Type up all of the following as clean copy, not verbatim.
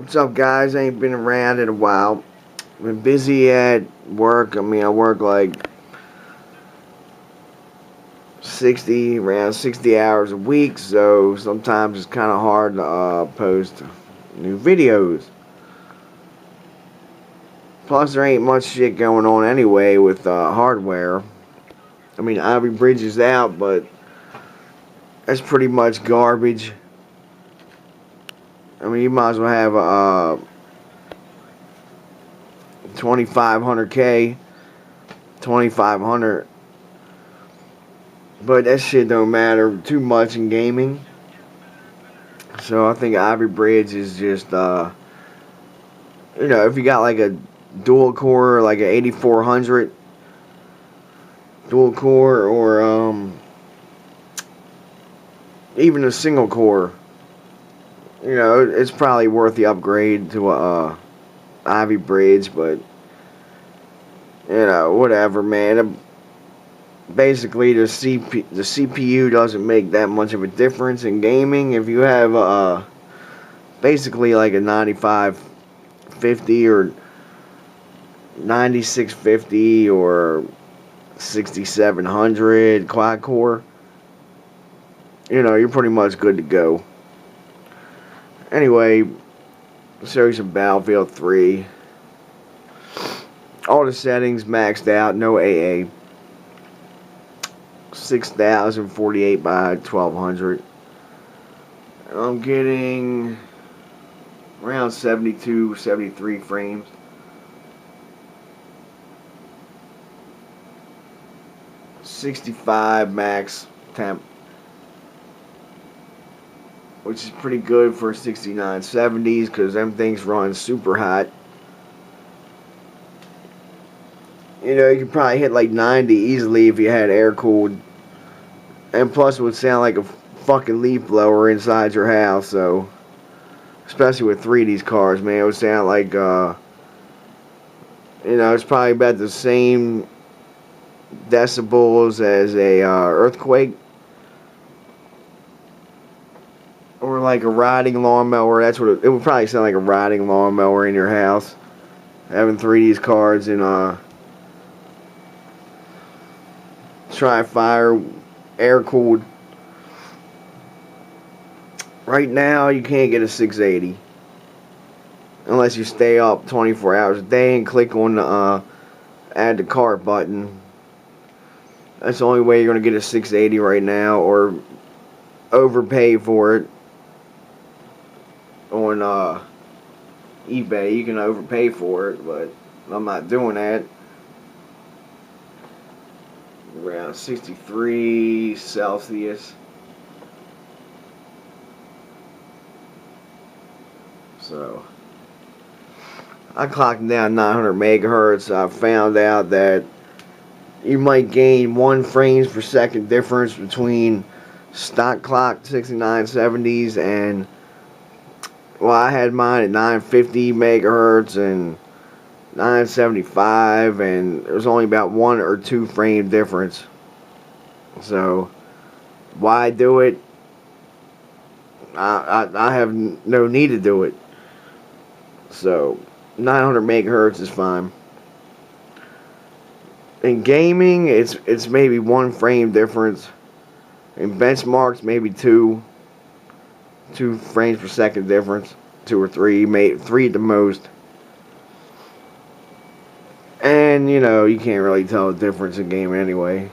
What's up, guys? I ain't been around in a while. Been busy at work. I work like 60 hours a week, so sometimes it's kind of hard to post new videos. Plus, there ain't much shit going on anyway with hardware. Ivy Bridge is out, but that's pretty much garbage. You might as well have a 2500K, 2500. But that shit don't matter too much in gaming. So I think Ivy Bridge is just, if you got like a dual core, like an 8400 dual core, or even a single core, it's probably worth the upgrade to a Ivy Bridge. But whatever, man. Basically, the CPU doesn't make that much of a difference in gaming. If you have basically like a 9550 or 9650 or 6700 quad core, you're pretty much good to go. Anyway, show you some Battlefield 3. All the settings maxed out, no AA. 6048 by 1200. I'm getting around 72, 73 frames. .65 max temp, which is pretty good for 6970s because them things run super hot. You could probably hit like 90 easily if you had air cooled. And plus, it would sound like a fucking leaf blower inside your house. So, especially with 3D's cars, man, it would sound like, it's probably about the same decibels as a earthquake. Or like a riding lawnmower. That's what it would probably sound like, a riding lawnmower in your house. Having 3D's cars in Tri-Fire, air cooled. Right now, you can't get a 680 unless you stay up 24 hours a day and click on the add to cart button. That's the only way you're gonna get a 680 right now, or overpay for it on eBay. You can overpay for it, but I'm not doing that. Around 63 Celsius. So I clocked down 900 megahertz. I found out that you might gain 1 frames per second difference between stock clock 6970s and, well, I had mine at 950 megahertz and 975, and there was only about 1 or 2 frame difference. So why do it? I have no need to do it. So 900 megahertz is fine. In gaming, it's maybe 1 frame difference. In benchmarks, maybe 2 frames per second difference, 2 or 3, maybe 3 at the most. And you can't really tell the difference in gaming anyway.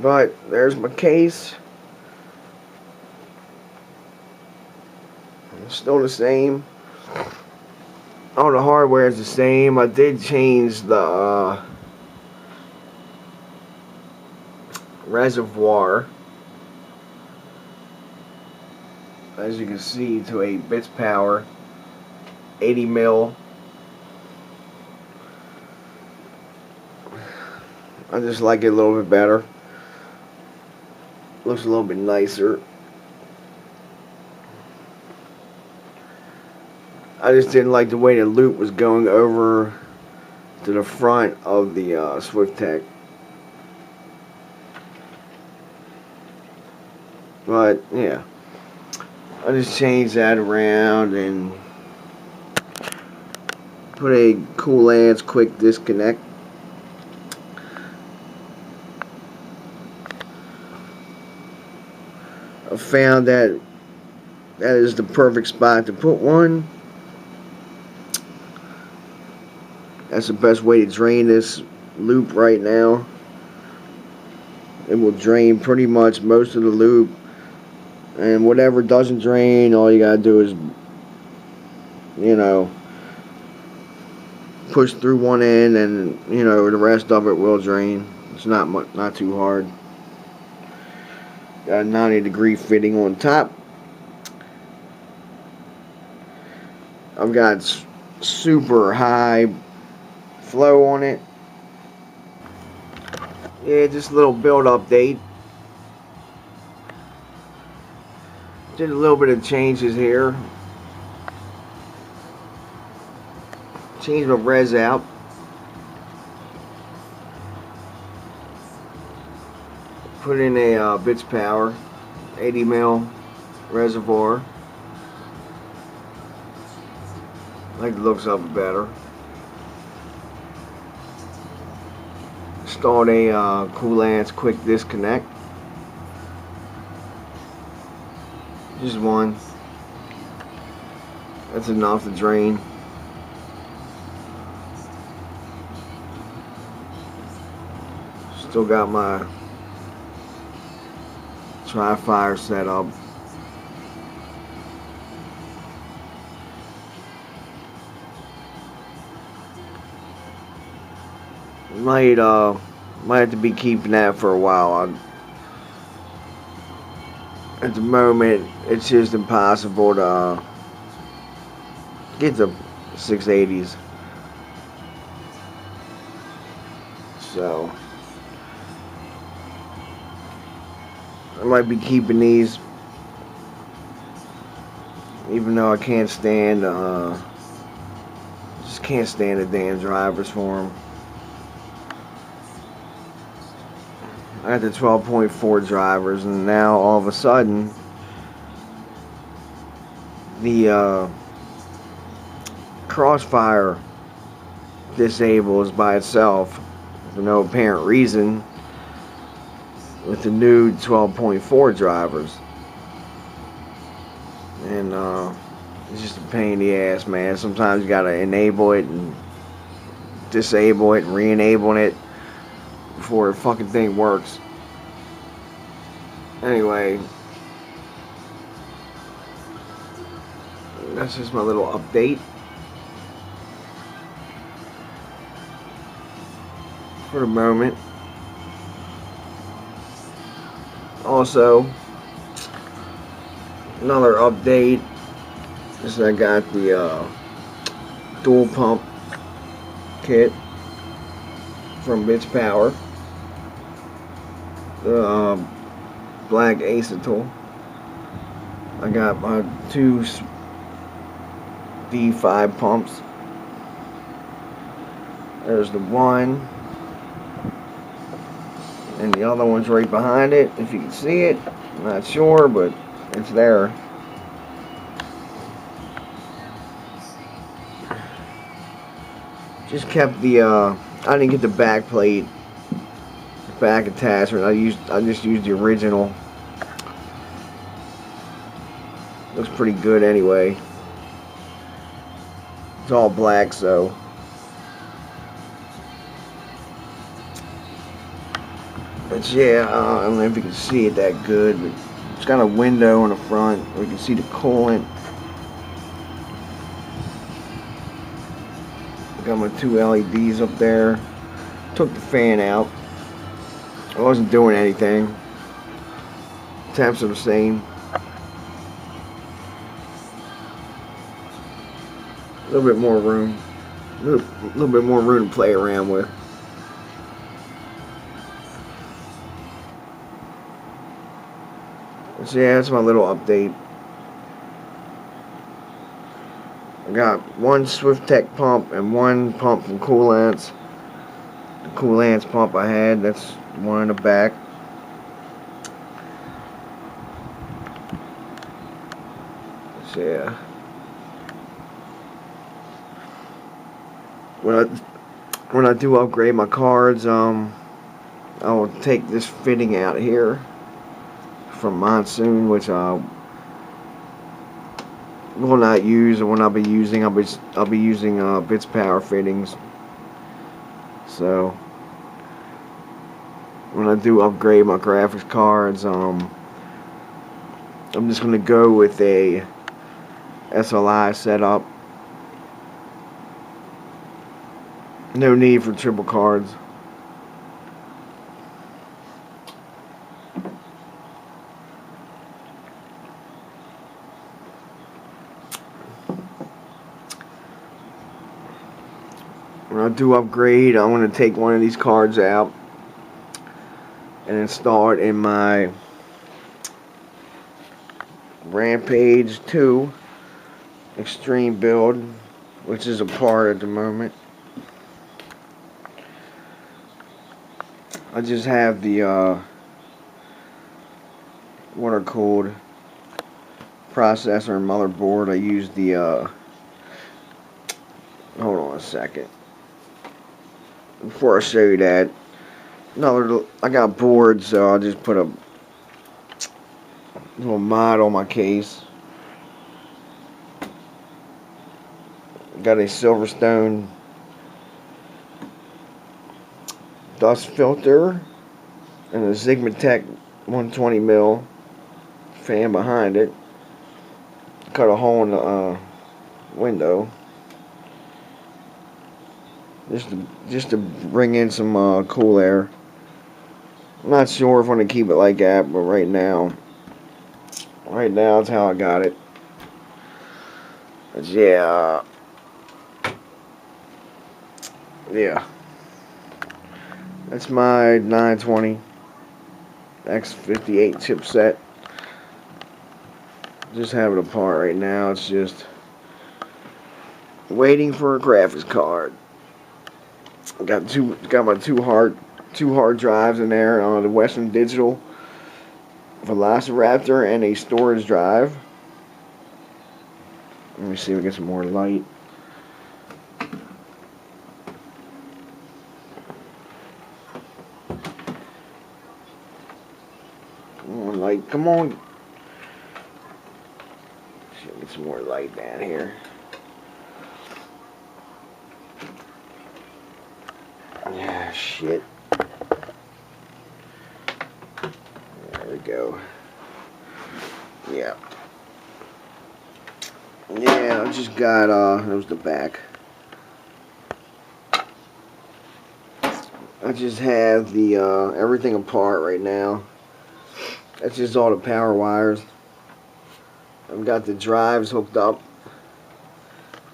But there's my case. It's still the same. All the hardware is the same. I did change the reservoir, as you can see, to a bits power 80 mil. I just like it a little bit better. Looks a little bit nicer. I just didn't like the way the loop was going over to the front of the Swift Tech. But yeah, I just changed that around and put a Coolant's quick disconnect. I found that is the perfect spot to put one. That's the best way to drain this loop right now. It will drain pretty much most of the loop, and whatever doesn't drain, all you gotta do is, you know, push through one end, and you know the rest of it will drain. It's not too hard. Got a 90-degree fitting on top. I've got super high flow on it. Yeah, just a little build update. Did a little bit of changes here. Changed my res out. Put in a bits power 80 mil reservoir. I like the looks of it better. Installed a Coolant's quick disconnect. Just one. That's enough to drain. Still got my tri-fire set up. Might have to be keeping that for a while. At the moment, it's just impossible to get the 680s. So I might be keeping these, even though I can't stand, just can't stand the damn drivers for them. I got the 12.4 drivers, and now all of a sudden the crossfire disables by itself for no apparent reason with the new 12.4 drivers. And it's just a pain in the ass, man. Sometimes you gotta enable it and disable it and re-enable it before the fucking thing works. Anyway, that's just my little update for the moment. Also, another update is I got the dual pump kit from Bits Power, the black acetal. I got my two D5 pumps. There's the one, and the other one's right behind it, if you can see it. I'm not sure, but it's there. Just kept the I didn't get the back plate, back attachment. I just used the original. Looks pretty good anyway. It's all black, so but yeah, I don't know if you can see it that good, but it's got a window in the front where you can see the coolant. Got my two LEDs up there. Took the fan out. I wasn't doing anything. Temps are the same. A little bit more room. A little bit more room to play around with. So yeah, that's my little update. I got one Swift-Tech pump and one pump from Coolant's. The Coolant's pump I had, that's one in the back. So yeah. When I do upgrade my cards, I will take this fitting out here from Monsoon, which I will not use, or when I'll be using, I'll be using Bits Power fittings. So when I do upgrade my graphics cards, I'm just gonna go with a SLI setup. No need for triple cards. When I do upgrade, I'm going to take one of these cards out and install it in my rampage4 extreme build, which is apart at the moment. I just have the water cooled processor and motherboard. I use the hold on a second. Before I show you that, I got boards, so I'll just put a little mod on my case. Got a Silverstone dust filter and a Sigmatech 120mm fan behind it. Cut a hole in the window just to bring in some cool air. I'm not sure if I'm gonna keep it like that, but right now that's how I got it. But yeah, that's my 920 X58 chipset. Just have it apart right now. It's just waiting for a graphics card. Got my two hard drives in there on the Western Digital Velociraptor and a storage drive. Let me see if we get some more light. Come on, light, come on. Should get some more light down here. Yeah, shit. There we go. Yeah. Yeah, I just got, that was the back. I just have the, everything apart right now. That's just all the power wires. I've got the drives hooked up.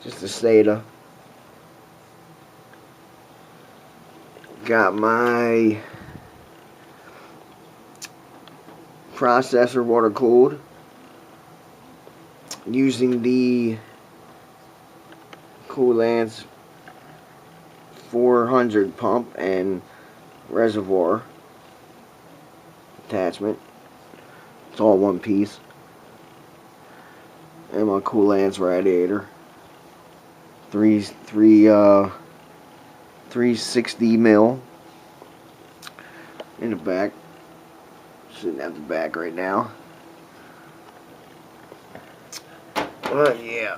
Just the SATA. Got my processor water cooled using the Coolant's 400 pump and reservoir attachment. It's all one piece. And my Coolant's radiator. 360 mil in the back. Sitting at the back right now. But yeah.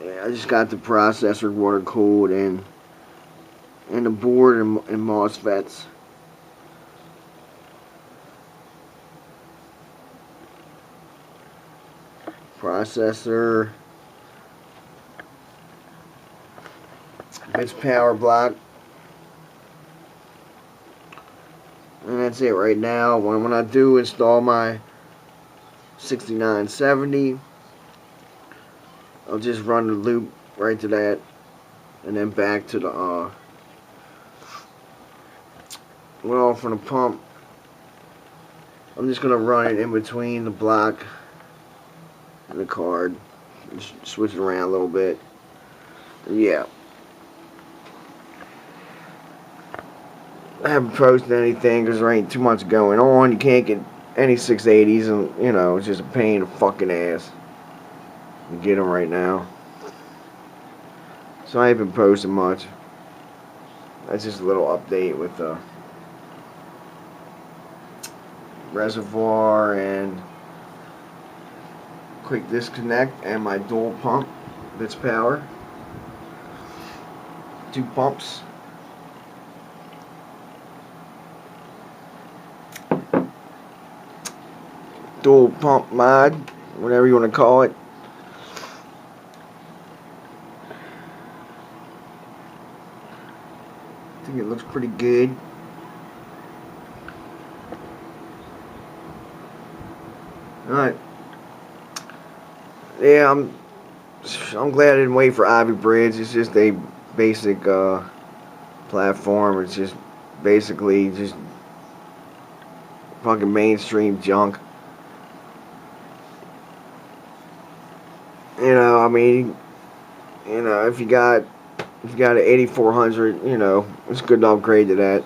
Yeah, I just got the processor water cooled and the board and MOSFETs. Processor, Bits Power block, and that's it right now. When I do install my 6970, I'll just run the loop right to that, and then back to the well, from the pump. I'm just gonna run it in between the block and the card. Just switch it around a little bit. Yeah. I haven't posted anything because there ain't too much going on. You can't get any 680s, and you know, it's just a pain in the fucking ass to get them right now. So I haven't posted much. That's just a little update with the reservoir and quick disconnect and my dual pump bits power. 2 pumps. Dual pump mod, whatever you want to call it. I think it looks pretty good. Alright. Yeah, I'm glad I didn't wait for Ivy Bridge. It's just a basic platform. It's just basically just fucking mainstream junk. You know, I mean, you know, if you got an 8400, you know, it's good to upgrade to that.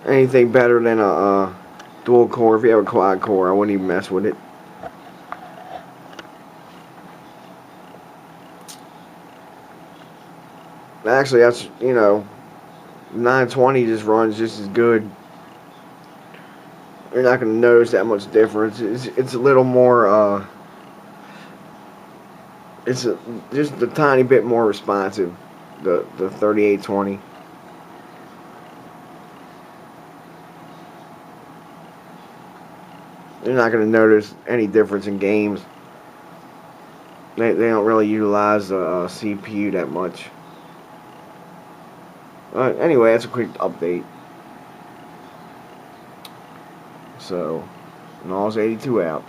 Anything better than a dual core. If you have a quad core, I wouldn't even mess with it. Actually, that's, you know, 920 just runs just as good. You're not going to notice that much difference. It's a little more, just a tiny bit more responsive, the 3820. You're not going to notice any difference in games. They don't really utilize the CPU that much. Anyway, that's a quick update. So, Nals 82 out.